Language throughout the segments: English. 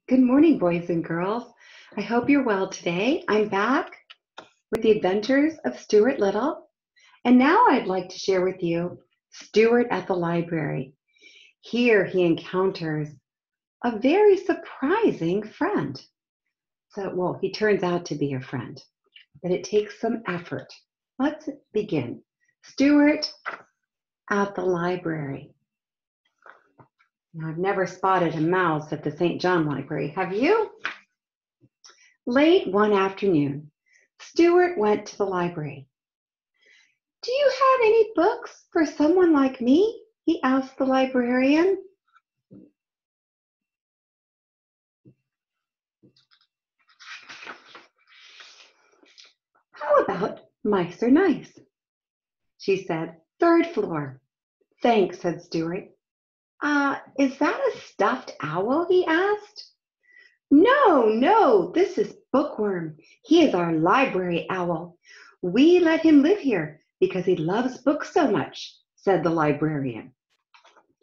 Good morning, boys and girls. I hope you're well today. I'm back with the Adventures of Stuart Little. And now I'd like to share with you Stuart at the library. Here he encounters a very surprising friend. He turns out to be a friend, but it takes some effort. Let's begin. Stuart at the library. Now, I've never spotted a mouse at the St. John Library. Have you? Late one afternoon, Stuart went to the library. "Do you have any books for someone like me?" he asked the librarian. "How about Mice Are Nice?" she said. "Third floor." "Thanks," said Stuart. Is that a stuffed owl?" he asked. No, this is Bookworm. He is our library owl. We let him live here because he loves books so much," said the librarian.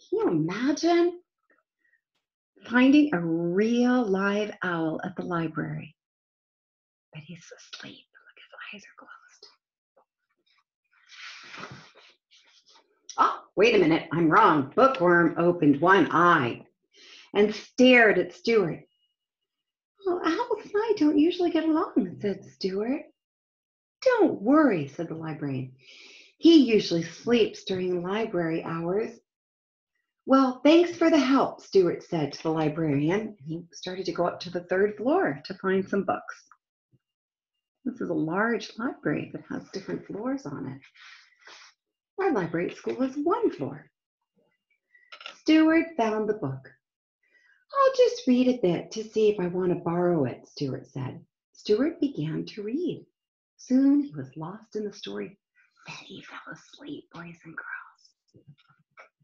Can you imagine finding a real live owl at the library? But he's asleep. Look, his eyes are closed. Oh, wait a minute, I'm wrong. Bookworm opened one eye and stared at Stuart. "Well, owls and I don't usually get along," said Stuart. "Don't worry," said the librarian. "He usually sleeps during library hours." "Well, thanks for the help," Stuart said to the librarian. He started to go up to the third floor to find some books. This is a large library that has different floors on it. Our library at school has one floor. Stuart found the book. "I'll just read a bit to see if I want to borrow it," Stuart said. Stuart began to read. Soon he was lost in the story. Then he fell asleep, boys and girls.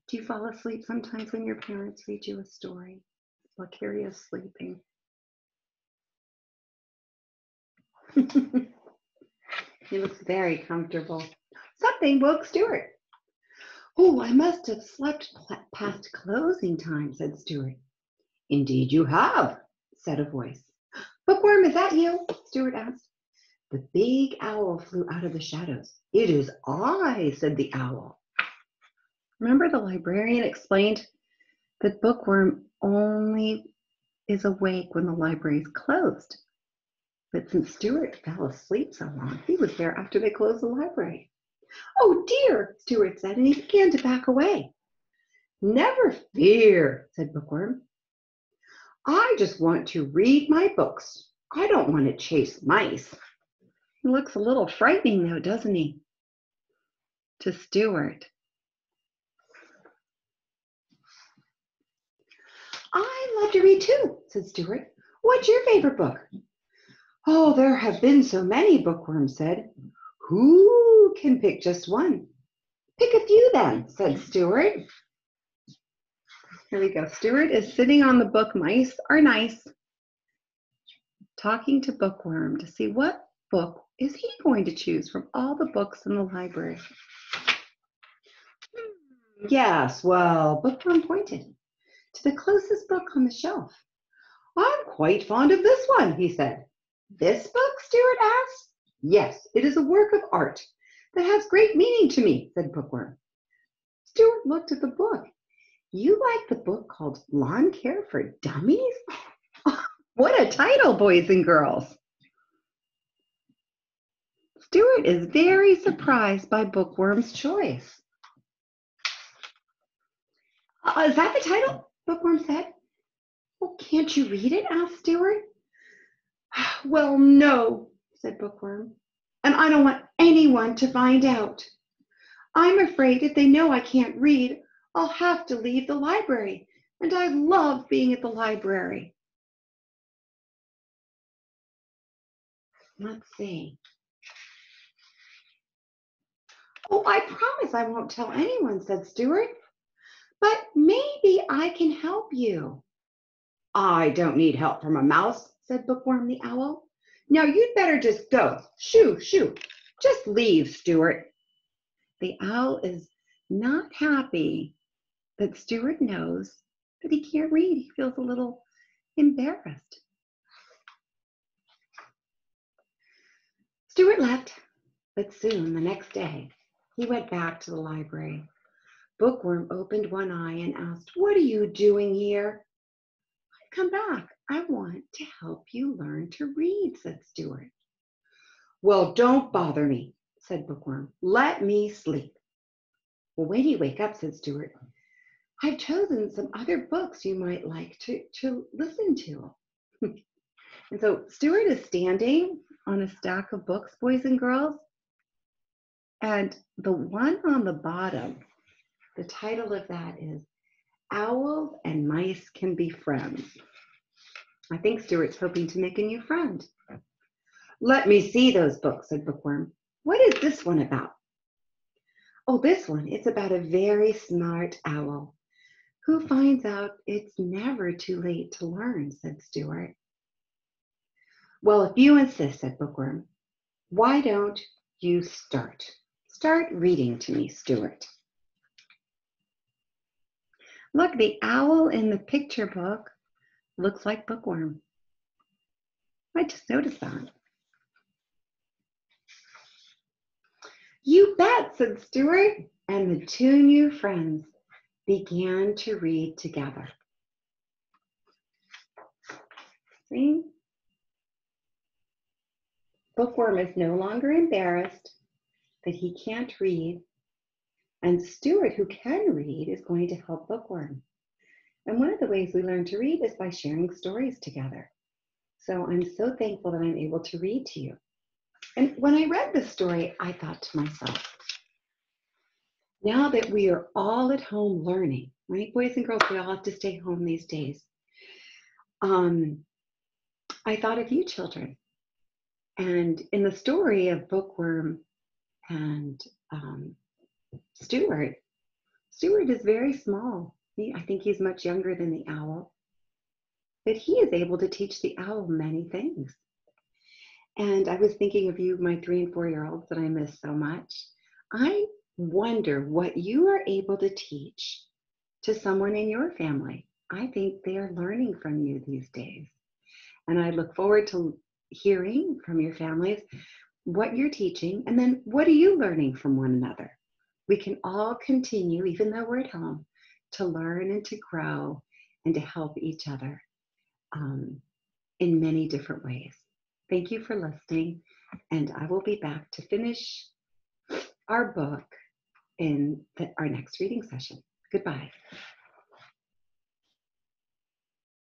Do you fall asleep sometimes when your parents read you a story while Carrie is sleeping? He looks very comfortable. Something woke Stuart. "Oh, I must have slept past closing time," said Stuart. "Indeed you have," said a voice. "Bookworm, is that you?" Stuart asked. The big owl flew out of the shadows. "It is I," said the owl. Remember the librarian explained that Bookworm only is awake when the library is closed. But since Stuart fell asleep so long, he was there after they closed the library. "Oh dear," Stuart said, and he began to back away. "Never fear," said Bookworm. "I just want to read my books. I don't want to chase mice." He looks a little frightening though, doesn't he? To Stuart. "I love to read too," said Stuart. "What's your favorite book?" "Oh, there have been so many," Bookworm said. "Who can pick just one?" "Pick a few then," said Stuart. Here we go. Stuart is sitting on the book Mice Are Nice, talking to Bookworm to see what book is he going to choose from all the books in the library. "Yes, well," Bookworm pointed to the closest book on the shelf. "I'm quite fond of this one," he said. "This book?" Stuart asked. "Yes, it is a work of art that has great meaning to me," said Bookworm. Stuart looked at the book. "You like the book called Lawn Care for Dummies?" What a title, boys and girls. Stuart is very surprised by Bookworm's choice. "Is that the title?" Bookworm said. "Well, can't you read it?" asked Stuart. "Well, no," said Bookworm, "and I don't want anyone to find out. I'm afraid if they know I can't read, I'll have to leave the library, and I love being at the library." Let's see. "Oh, I promise I won't tell anyone," said Stuart. "But maybe I can help you." "I don't need help from a mouse," said Bookworm the owl. "Now you'd better just go. Shoo, shoo. Just leave, Stuart." The owl is not happy that Stuart knows that he can't read. He feels a little embarrassed. Stuart left, but soon, the next day, he went back to the library. Bookworm opened one eye and asked, "What are you doing here?" "I've come back. I want to help you learn to read," said Stuart. "Well, don't bother me," said Bookworm. "Let me sleep." "Well, when you wake up," said Stuart, "I've chosen some other books you might like to listen to." And so Stuart is standing on a stack of books, boys and girls, and the one on the bottom, the title of that is Owls and Mice Can Be Friends. I think Stuart's hoping to make a new friend. "Let me see those books," said Bookworm. "What is this one about?" "Oh, this one, it's about a very smart owl who finds out it's never too late to learn," said Stuart. "Well, if you insist," said Bookworm, "why don't you start? Start reading to me, Stuart." Look, the owl in the picture book looks like Bookworm. I just noticed that. "You bet," said Stuart, and the two new friends began to read together. See? Bookworm is no longer embarrassed that he can't read, and Stuart, who can read, is going to help Bookworm. And one of the ways we learn to read is by sharing stories together. So I'm so thankful that I'm able to read to you. And when I read this story, I thought to myself, now that we are all at home learning, right, boys and girls, we all have to stay home these days. I thought of you children. And in the story of Bookworm and Stuart is very small. I think he's much younger than the owl, but he is able to teach the owl many things. And I was thinking of you, my 3 and 4-year-olds that I miss so much. I wonder what you are able to teach to someone in your family. I think they are learning from you these days. And I look forward to hearing from your families what you're teaching, and then what are you learning from one another? We can all continue, even though we're at home, to learn and to grow and to help each other in many different ways. Thank you for listening, and I will be back to finish our book in our next reading session. Goodbye.